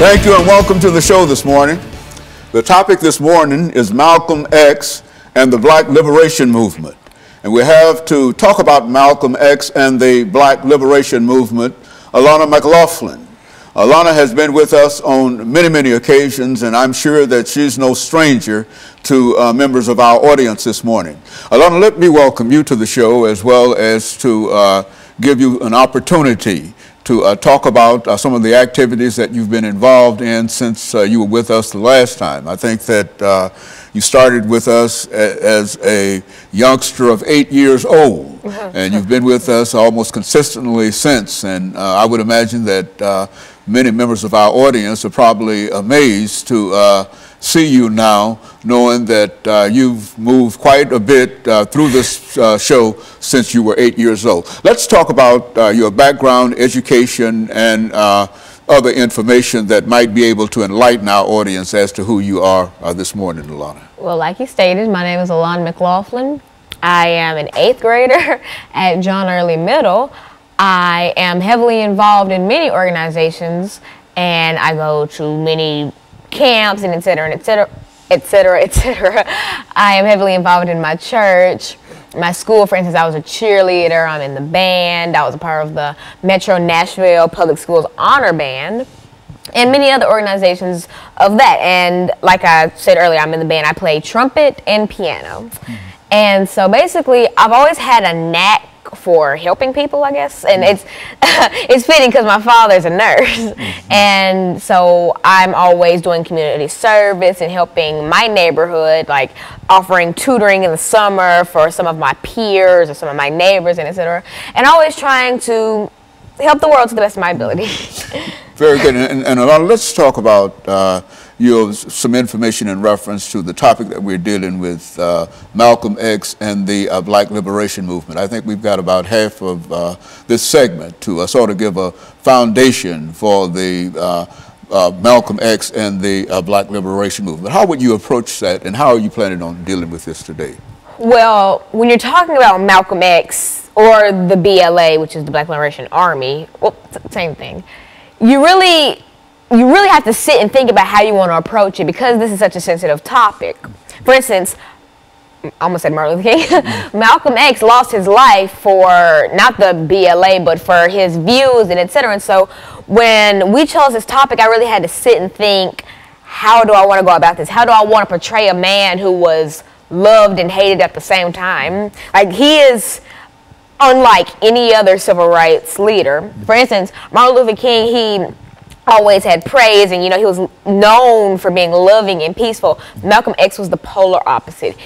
Thank you and welcome to the show this morning. The topic this morning is Malcolm X and the Black Liberation Movement. And we have to talk about Malcolm X and the Black Liberation Movement, Alana McLaughlin. Alana has been with us on many occasions, and I'm sure that she's no stranger to members of our audience this morning. Alana, let me welcome you to the show, as well as to give you an opportunity to talk about some of the activities that you've been involved in since you were with us the last time. I think that you started with us as a youngster of 8 years old, and you've been with us almost consistently since. And I would imagine that many members of our audience are probably amazed to see you now, knowing that you've moved quite a bit through this show since you were 8 years old. Let's talk about your background, education, and other information that might be able to enlighten our audience as to who you are this morning, Alana. Well, like you stated, my name is Alana McLaughlin. I am an 8th grader at John Early Middle. I am heavily involved in many organizations, and I go to many camps and et cetera, et cetera, et cetera, et cetera. I am heavily involved in my church. My school, for instance, I was a cheerleader. I'm in the band. I was a part of the Metro Nashville Public Schools Honor Band and many other organizations of that. And like I said earlier, I'm in the band. I play trumpet and piano. And so basically, I've always had a knack for helping people, I guess, and it's fitting because my father's a nurse, and so I'm always doing community service and helping my neighborhood, like offering tutoring in the summer for some of my peers or some of my neighbors, and etc. And always trying to help the world to the best of my ability. Very good. And let's talk about some information in reference to the topic that we're dealing with, Malcolm X and the Black Liberation Movement. I think we've got about half of this segment to sort of give a foundation for the Malcolm X and the Black Liberation Movement. How would you approach that, and how are you planning on dealing with this today? Well, when you're talking about Malcolm X or the BLA, which is the Black Liberation Army, well, same thing, you really have to sit and think about how you want to approach it, because this is such a sensitive topic. For instance, I almost said Martin Luther King. Malcolm X lost his life for not the BLA, but for his views and etc. And so when we chose this topic, I really had to sit and think, how do I want to go about this? How do I want to portray a man who was loved and hated at the same time? Like, he is unlike any other civil rights leader. For instance, Martin Luther King, he always had praise, and he was known for being loving and peaceful. Malcolm X was the polar opposite.